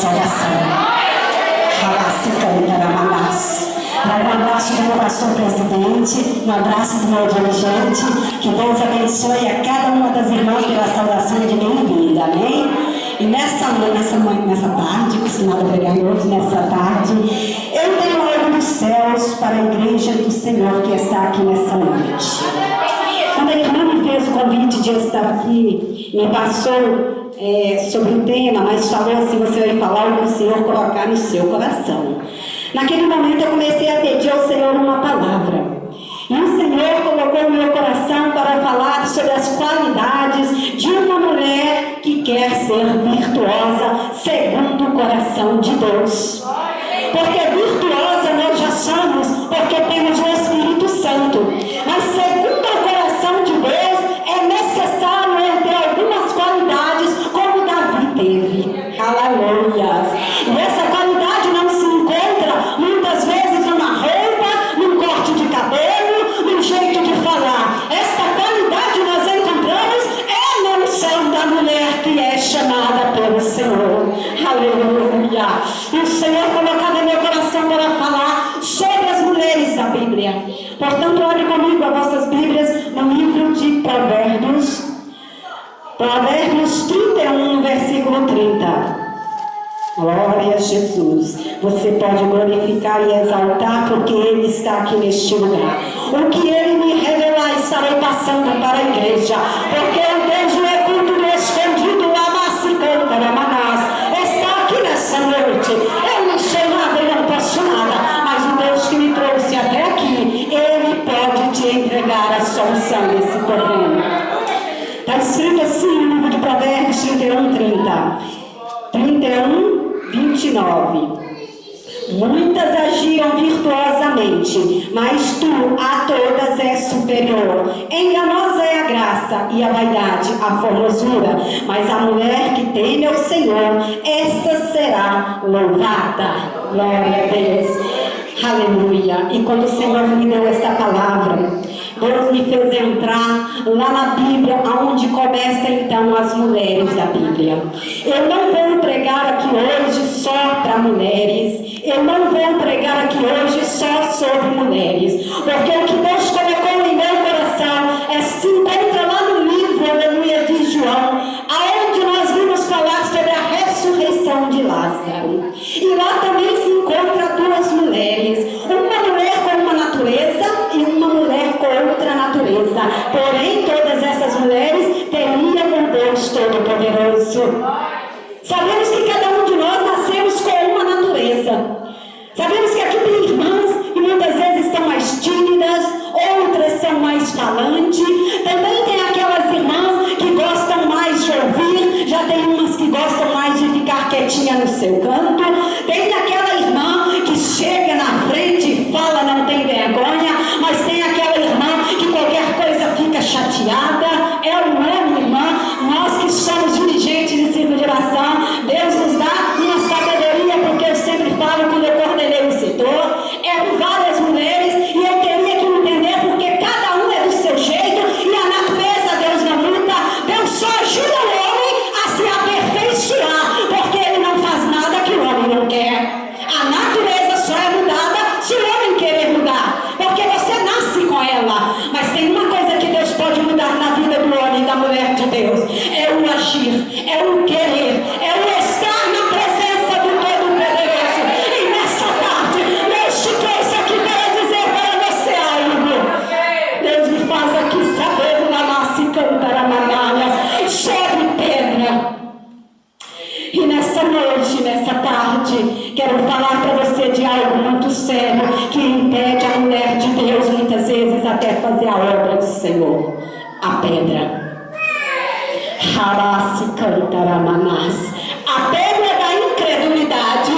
salvação. Um abraço do meu pastor presidente, um abraço do meu dirigente, que Deus abençoe a cada uma das irmãs pela saudação de bem-vinda, amém? E nessa tarde, acostumado a pregar hoje, nessa tarde, eu tenho algo dos céus para a igreja do Senhor que está aqui nessa noite. Quando a irmã me fez o convite de estar aqui, me passou sobre o tema, mas falou assim: você vai falar o que o Senhor colocar no seu coração. Naquele momento eu comecei a pedir ao Senhor uma palavra. E o Senhor colocou no meu coração para falar sobre as qualidades de uma mulher que quer ser virtuosa segundo o coração de Deus. Porque virtuosa nós já somos, porque temos o Espírito Santo. Mas segundo o coração de Deus é necessário ter algumas qualidades como Davi teve. Aleluia! E essa qualidade não se encontra muitas vezes numa roupa, num corte de cabelo, num jeito de falar. Esta qualidade nós encontramos na unção da mulher que é chamada pelo Senhor. Aleluia! E o Senhor colocava em meu coração para falar sobre as mulheres da Bíblia. Portanto, olhe comigo as vossas Bíblias no livro de Provérbios. Provérbios 31, versículo 30. Glória a Jesus. Você pode glorificar e exaltar, porque Ele está aqui neste lugar. O que Ele me revelar, estarei passando para a igreja, porque o Deus do oculto e escondido está aqui nessa noite. Eu não sei nada e não posso nada, mas o Deus que me trouxe até aqui, Ele pode te entregar a solução desse problema. Está escrito assim no livro de Provérbios 31, 30. 31, 29. Muitas agiram virtuosamente, mas tu a todas és superior. Enganosa é a graça e a vaidade, a formosura, mas a mulher que teme ao Senhor, essa será louvada. Glória a Deus. Aleluia. E quando o Senhor me deu essa palavra, Deus me fez entrar lá na Bíblia, onde começa então as mulheres da Bíblia. Eu não vou pregar aqui hoje só para mulheres. Eu não vou pregar aqui hoje só sobre mulheres. Porque o que Deus colocou em meu coração se encontra lá no livro, aleluia, de João, aonde nós vimos falar sobre a ressurreição de Lázaro. E lá também se encontra duas mulheres. Uma mulher com uma natureza e uma mulher com outra natureza. Porém, todas essas mulheres teriam um Deus Todo-Poderoso. Sabemos que cada um de nós nascemos com uma natureza. Sabemos que aqui tem irmãs que muitas vezes estão mais tímidas, outras são mais falantes. Também tem aquelas irmãs que gostam mais de ouvir, já tem umas que gostam mais de ficar quietinha no seu canto. Tem aquela irmã que chega na frente e fala, não tem vergonha, mas tem aquela irmã que qualquer coisa fica chateada. É ou não é, minha irmã? Nós que somos dirigentes de círculo de oração, Deus nos dá uma sabedoria, porque eu sempre falo, quando eu coordenei o setor, eram várias mulheres e eu teria que entender porque cada um é do seu jeito e a natureza Deus não muda. Deus só ajuda o homem a se aperfeiçoar, porque Ele não faz nada que o homem não quer. A natureza só é mudada se o homem querer mudar, porque você nasce com ela. Mas tem uma coisa que Deus pode mudar na vida do homem e da mulher de Deus: é o agir, é o querer, é o estar na presença do Todo-Poderoso. E nessa tarde, Deus te trouxe aqui para dizer para você algo. Deus me faz aqui saber uma massa e cantar a manalha sobre pedra. E nessa noite, nessa tarde, quero falar para você de algo muito sério que impede a mulher de Deus muitas vezes até fazer a obra do Senhor: a pedra. A pedra da incredulidade,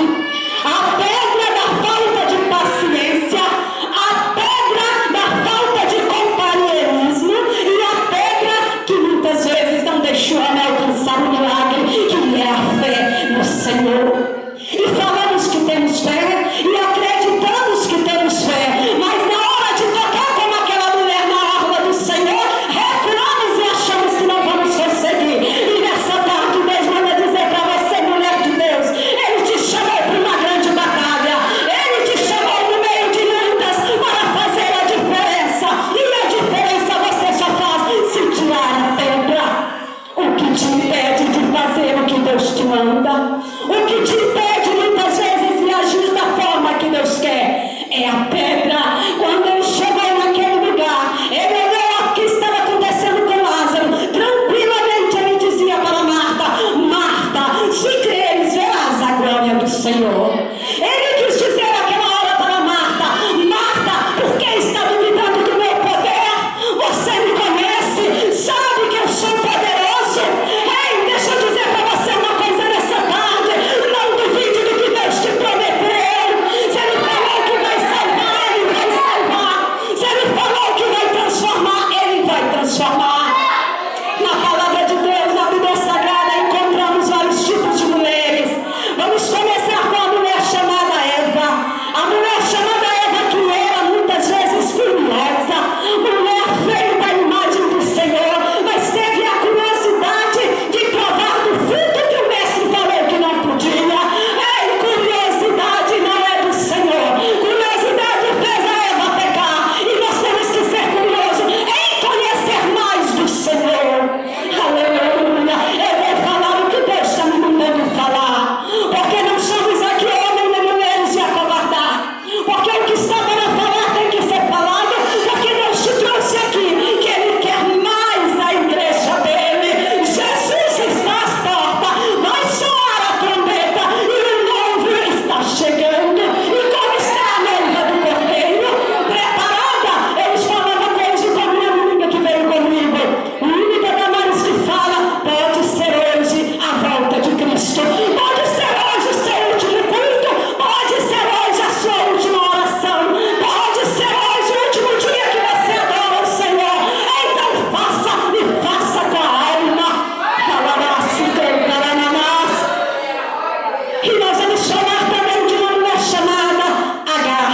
a pedra da falta de paciência, a pedra da falta de companheirismo e a pedra que muitas vezes não deixou a alcançar o milagre, que é a fé no Senhor. E falamos que temos fé e acreditamos que temos fé, mas na hora de tocar como aquela mulher na orla do Senhor, recuamos e achamos que não vamos conseguir. E nessa tarde Deus manda dizer O que te impede muitas vezes de agir da forma que Deus quer é a pedra. Quando ele chegou naquele lugar, ele olhou o que estava acontecendo com Lázaro. Tranquilamente ele dizia para Marta: Marta, se creres, verás a glória do Senhor. Ele quis dizer aquela hora para Marta: Marta, por que está duvidando do meu poder? Você me conhece, sabe que eu sou poderoso. Ei, deixa eu dizer para você uma coisa nessa tarde: não duvide do que Deus te prometeu. Se Ele falou que vai salvar, Ele vai salvar. Se Ele falou que vai transformar, Ele vai transformar. Na palavra de Deus, na Bíblia Sagrada, encontramos vários tipos de mulheres. Vamos começar com a mulher chamada Eva. A mulher chamada Eva, que era muitas vezes curiosa, mulher feita à imagem do Senhor, mas teve a curiosidade de provar do fruto que o mestre falou que não podia. Ei, curiosidade não é do Senhor. Curiosidade fez a Eva pecar, e nós temos que ser curiosos em conhecer mais do Senhor. Aleluia. Eu vou falar o que Deus está me mandando falar, porque não somos aqui homens nem mulheres de acovardar, porque o que está para falar tem que ser falado, porque Deus te trouxe aqui, que Ele quer mais a igreja dele. Jesus está às portas, vai soar a trombeta e o noivo está chegando. E como está a noiva do Cordeiro? Preparada? Eu falava hoje com a minha amiga que veio comigo, Lídia Damares, que fala: pode ser hoje a volta de Cristo, pode ser hoje o seu último culto, pode ser hoje a sua última oração, pode ser hoje o último dia que você adora o Senhor. Então faça, e faça com a alma. E nós vamos falar também de uma mulher chamada Agar.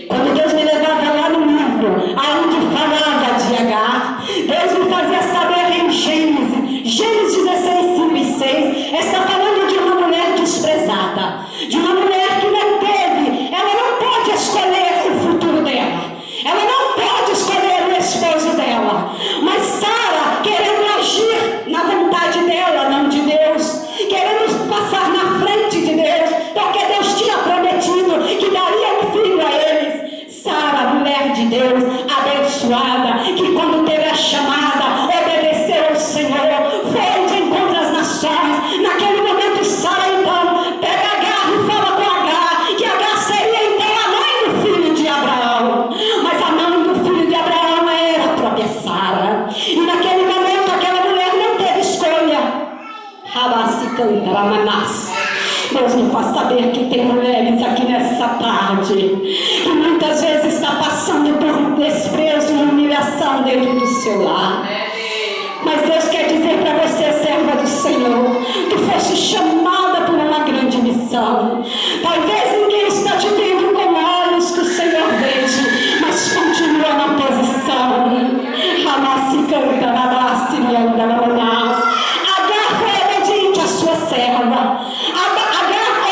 Quando Deus me levava lá no livro, aonde falava de Agar, Deus me fazia saber em Gênesis 16, 5 e 6, está falando de uma mulher desprezada, de uma mulher que não teve, ela não pode escolher o futuro dela, ela não pode escolher o esposo dela, mas Sara, querendo agir na vontade dela, não de Deus, querendo passar na frente de Deus, porque Deus tinha prometido que daria um filho a eles. Sara, mulher de Deus, abençoada, que quando teve a chamada, obedeceu ao Senhor, foi de encontro às nações. Naquele momento, Sara então pega Agar e fala com Agar que Agar seria então a mãe do filho de Abraão, mas a mãe do filho de Abraão era a própria Sara. E naquele momento aquela mulher não teve escolha. Rabassi canta, Ramanás. Deus me faz saber que tem mulheres aqui nessa tarde que muitas vezes está passando por desprezo e humilhação dentro do seu lar. Mas Deus quer dizer para você, serva do Senhor, que fosse chamada por uma grande missão. Talvez ninguém está te vendo com olhos que o Senhor veja, mas continua na posição. Ramassi canta, Rabassi anda, Ramanás. Agar foi obediente à sua serva. Agar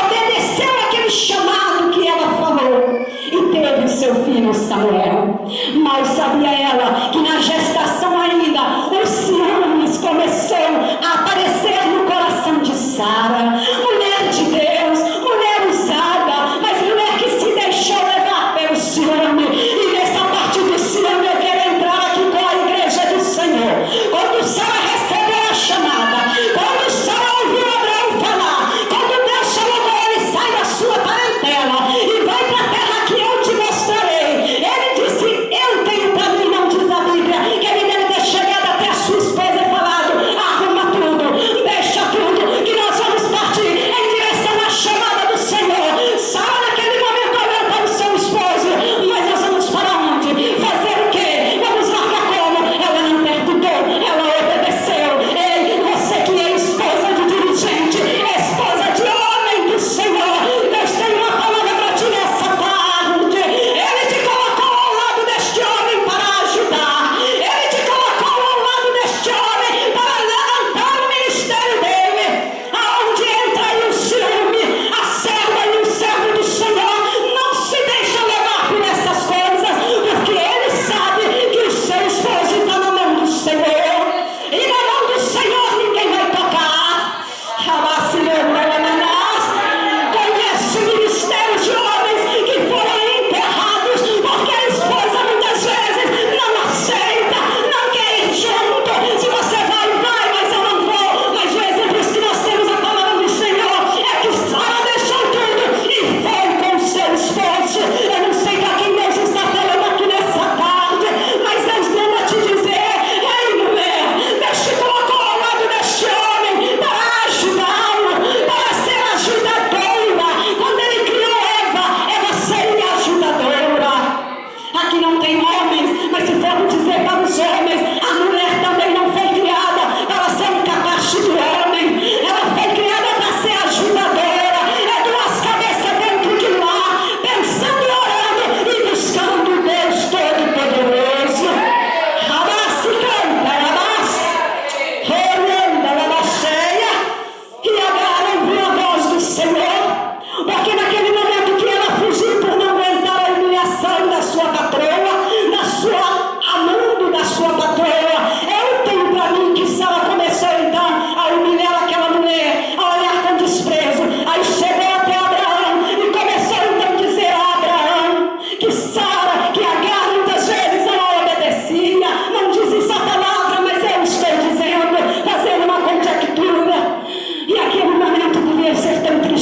obedeceu aquele chamado que ela falou e teve o seu filho Samuel. Mal sabia ela que na gestação ainda os ciúmes começou a aparecer no coração de Sara. Mulher de Deus, mulher usada, mas mulher que se deixou levar pelo ciúme. E nessa parte do ciúme eu quero entrar aqui com a igreja do Senhor. Quando Sara recebeu a chamada, quando Sara ouviu Abraão falar, quando Deus falou com ele: sai da sua parentela e vai para a terra que eu te mostrarei. Ele disse: eu tenho para mim não desafiar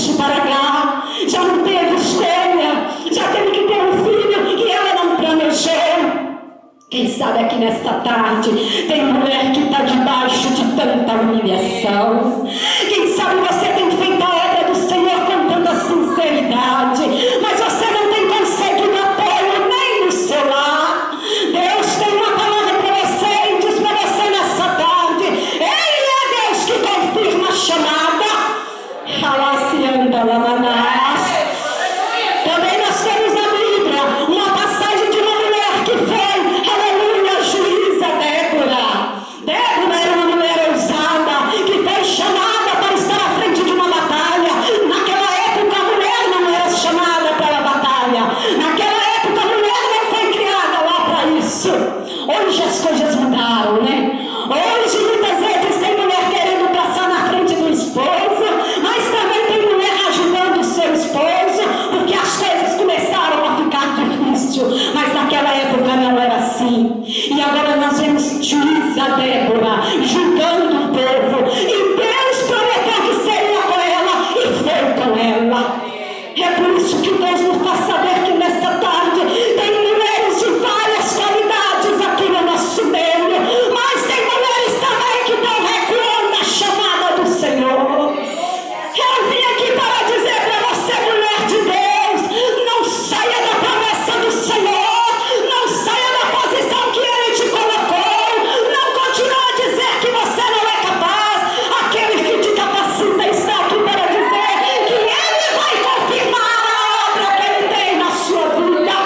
triste para Agar, já não teve escolha, já teve que ter um filho que ela não planejou. Quem sabe aqui nesta tarde tem mulher que está debaixo de tanta humilhação. Quem sabe você tem feito a obra do Senhor com tanta sinceridade, mas você não tem conseguido apoio nem no seu lar. Deus tem uma palavra para você e diz para você nessa tarde: Ele é Deus que confirma a chamada. Alacianda Lamanás. Também nós temos na Bíblia uma passagem de uma mulher que foi, aleluia, juíza Débora. Débora era uma mulher ousada que foi chamada para estar à frente de uma batalha. Naquela época a mulher não era chamada para a batalha. Naquela época a mulher não foi criada lá para isso. Hoje as coisas mudaram, né? Hoje muitas vezes tem mulher querendo passar na frente do esposo, mas também tem mulher ajudando o seu esposo, porque as coisas começaram a ficar difícil. Mas naquela época não era assim. E agora nós vemos juíza Débora julgando o povo, e Deus prometeu que seria com ela, e foi com ela. É por isso que Deus nos faz saber que nessa tarde tem mulheres de várias qualidades aqui no nosso meio, mas tem mulheres também que estão recuando a chamada do Senhor. Eu vim aqui para dizer para você, mulher de Deus, não saia da promessa do Senhor, não saia da posição que Ele te colocou, não continue a dizer que você não é capaz. Aquele que te capacita está aqui para dizer que Ele vai confirmar a obra que Ele tem na sua vida.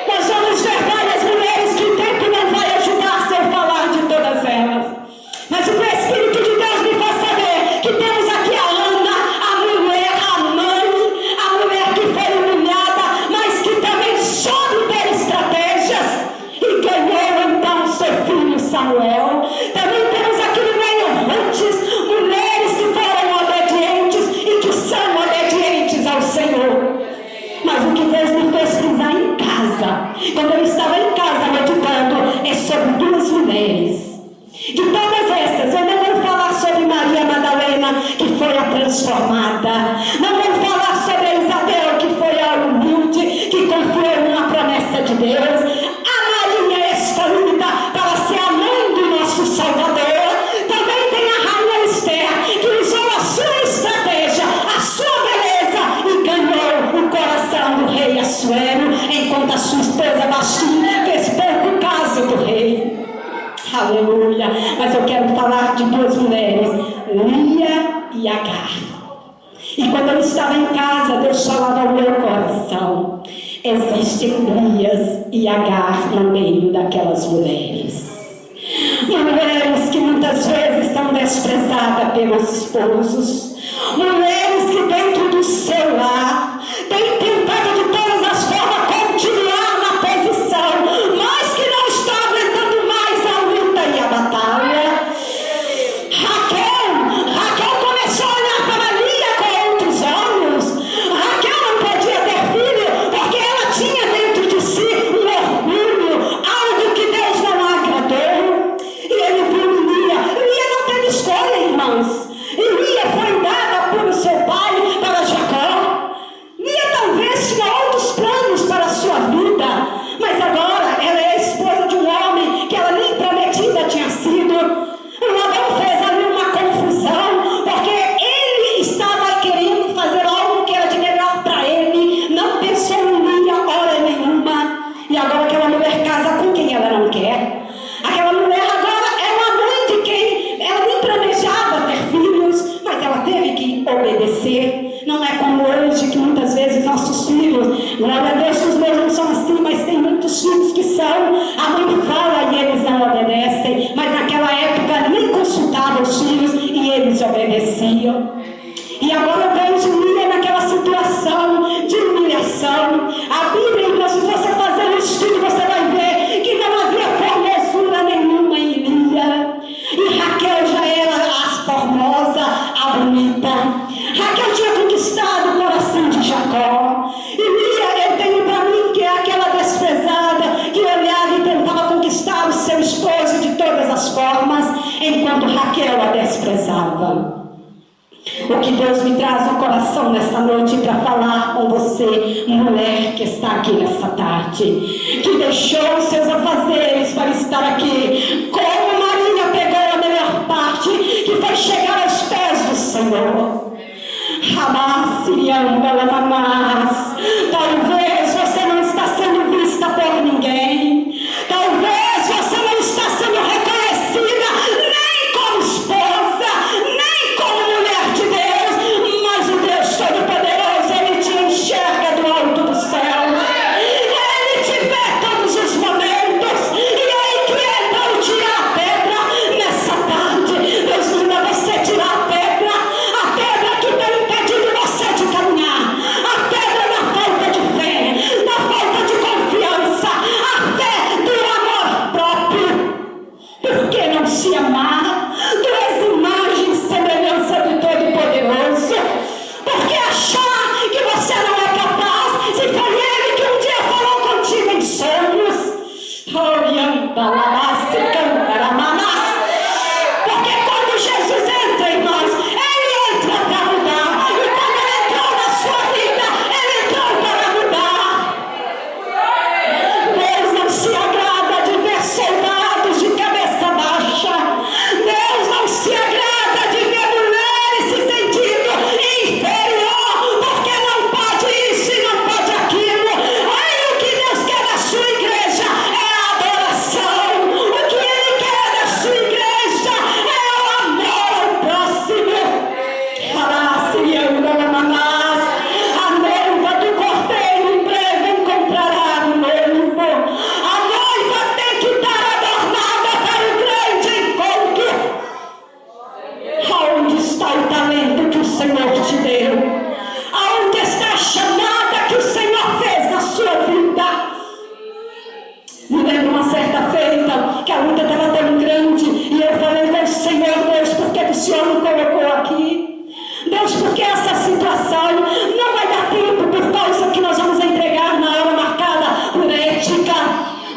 Nós vamos ver várias mulheres que o tempo não vai ajudar sem falar de todas elas. Mas o Espírito de Deus me faz saber que temos aqui a Ana, a mulher, a mãe, a mulher que foi humilhada, mas que também soube ter estratégias e ganhou então seu filho Samuel. Também temos aqui no meio Rutes, mulheres que foram obedientes e que são obedientes ao Senhor. Mas o que Deus me fez frisar em casa, quando eu estava em casa meditando, é sobre duas mulheres. De todas essas, eu não vou falar sobre Maria Madalena, que foi a transformada. Não vou falar sobre a Isabel, que foi a humilde, que confiou numa promessa de Deus. A Maria escolhida para ser a mãe do nosso Salvador. Também tem a rainha Esther, que usou a sua estratégia, a sua beleza, e ganhou o coração do rei Assuero, enquanto a sua esposa Vasti fez pouco caso do rei. Aleluia. Mas eu quero falar de duas mulheres, Lia e Agar. E quando eu estava em casa, Deus falava ao meu coração: existem Lias e Agar no meio daquelas mulheres. Mulheres que muitas vezes são desprezadas pelos esposos. Mulheres que dentro do seu lar têm tentado de todas as formas continuar na posição, mas que não está aguentando mais a luta e a batalha. Raquel começou a olhar para Lia com outros olhos. Raquel não podia ter filho porque ela tinha dentro de si um orgulho, algo que Deus não agradou. E ele viu Lia. Lia não teve escolha, irmãos. E Lia foi dada por seu pai para Jacó. Lia talvez tinha outros planos para a sua vida, mas agora ela é a esposa de um homem que ela nem prometida tinha sido. Labão fez ali uma confusão, porque ele estava querendo fazer algo que era de melhor para ele, não pensou em Lia hora nenhuma. E agora aquela mulher casa com quem ela não quer. Aquela mulher agora é uma mãe de quem ela nem planejava ter filhos, mas ela teve que obedecer. Não é como hoje, que muitas vezes nossos filhos, glória a Deus que os meus não são assim, mas tem muitos filhos que são, a mãe fala e eles não obedecem. Mas naquela época nem consultavam os filhos e eles obedeciam. E agora eu vejo Lia naquela situação de humilhação. A Bíblia, então, se você fazer um estudo, você vai ver que não havia formosura nenhuma em Lia. E Raquel já era a formosa, a bonita. Raquel tinha conquistado o coração de Jacó. E Lia, eu tenho para mim que é aquela desprezada que olhava e tentava conquistar o seu esposo de todas as formas, enquanto enquanto Raquel a desprezava. O que Deus me traz no coração nessa noite para falar com você, mulher que está aqui nessa tarde, que deixou os seus afazeres para estar aqui, como Maria pegou a melhor parte, que foi chegar aos pés do Senhor. Talvez você não está sendo vista por ninguém, talvez você não está sendo reconhecida nem como esposa, nem como mulher de Deus, mas o Deus Todo-Poderoso, Ele te enxerga do alto do céu, Ele te vê todos os momentos, e aí que entra o tirar a pedra nessa tarde. Deus manda você tirar a pedra que tem impedido você de caminhar, a pedra da falta de fé, da falta de confiança, a fé do amor próprio. Por que não se amar? Tu és imagem e semelhança do Todo-Poderoso. Por que achar que você não é capaz, se foi Ele que um dia falou contigo em sonhos? Porque quando Jesus entra em nós, Ele entra para mudar. E quando Ele entrou na sua vida, Ele entrou para mudar. Deus não se agrada de ver soldados de cabeça baixa. Deus não se agrada de ver mulheres se sentindo inferior, porque não pode isso e não pode aquilo. Aí o que Deus quer da sua igreja é a adoração. O que Ele quer da sua igreja é o amor ao próximo. A noiva do cordeiro em breve encontrará o noivo. A noiva tem que estar adornada para o grande encontro. Aonde está o talento que o Senhor te deu? Aonde está a chamada que o Senhor fez na sua vida? Me lembro uma certa feita que a luta estava tão grande e eu falei com o Senhor: Deus, por que o Senhor me colocou aqui? Deus, por que essa situação? Não vai dar tempo por causa que nós vamos entregar na hora marcada por ética.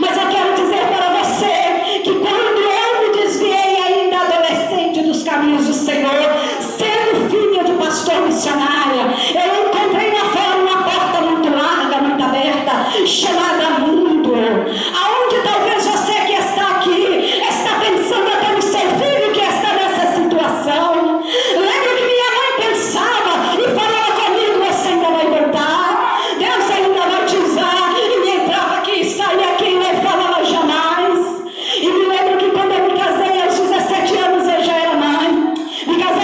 Mas eu quero dizer para você que quando eu me desviei ainda adolescente dos caminhos do Senhor, sendo filha de pastor missionária, eu encontrei lá fora uma porta muito larga, muito aberta, chamada mundo. Aonde talvez você que está aqui está pensando até no seu filho que está nessa situação. Lembro que minha mãe pensava e falava comigo: você ainda vai voltar, Deus ainda vai te usar. E me entrava aqui e saía aqui e não falava jamais. E me lembro que quando eu me casei aos 17 anos eu já era mãe. Me casei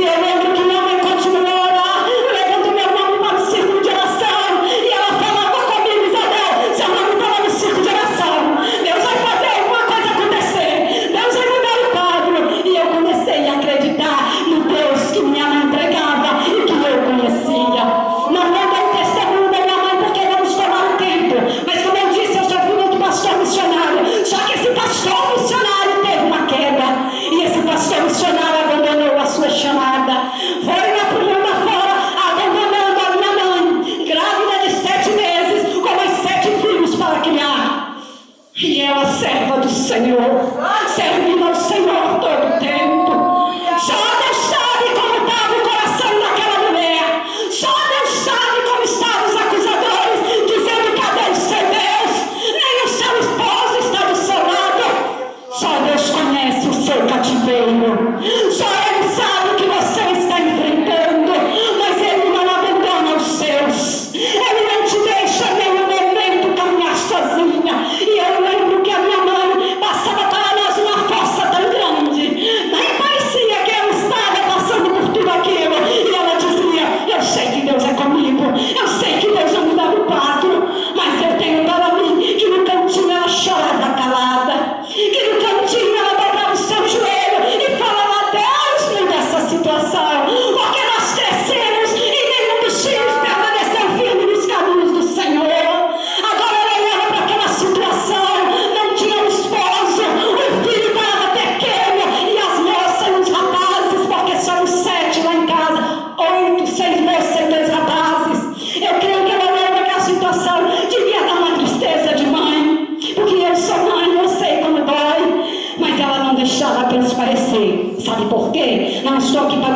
eu lembro que minha mãe continuou a orar, levando meu nome para o círculo de oração. E ela falava comigo: Isabel, seu nome estava no círculo de oração. Deus vai fazer alguma coisa acontecer. Deus vai mudar o quadro. E eu comecei a acreditar no Deus que minha mãe pregava e que eu conhecia. Não vou dar o testemunho da minha mãe porque vamos tomar um tempo. Mas como eu disse, eu sou filha de pastor missionário. Só que esse pastor missionário teve uma queda. E esse pastor missionário abandonou a sua chamada. Foi lá pro mundo afora, abandonando a minha mãe, grávida de 7 meses, com mais 7 filhos para criar. E ela, serva do Senhor, servindo ao Senhor todo o tempo. Só Deus sabe como estava o coração daquela mulher. Só Deus sabe como estavam os acusadores, dizendo: cadê o seu Deus? Nem o seu esposo está do seu lado. Só Deus conhece o seu cativeiro. Só Ele sabe o que você está enfrentando. Mas Ele não abandona os seus. Ele não te deixa nem um momento caminhar sozinha. E eu lembro que a minha mãe passava para nós uma força tão grande. Nem parecia que eu estava passando por tudo aquilo. E ela dizia: eu sei que Deus é comigo. Eu sei que Deus vai mudar o quadro. Mas eu tenho para mim que no cantinho ela chorava calada. Que no cantinho ela dobrava o seu joelho e falava: Deus, muda essa situação. Porque nós crescemos e nenhum dos filhos permaneceu firme nos caminhos do Senhor. Agora ela olhava para aquela situação. Não tinha um esposo. O filho estava pequeno. E as moças e os rapazes, porque somos 7 lá em casa. 8, 6 moças e 2 rapazes. Eu creio que ela olhava aquela situação. Devia dar uma tristeza de mãe. Porque eu sou mãe, eu sei como dói. Mas ela não deixava transparecer. Sabe por quê? Não estou aqui para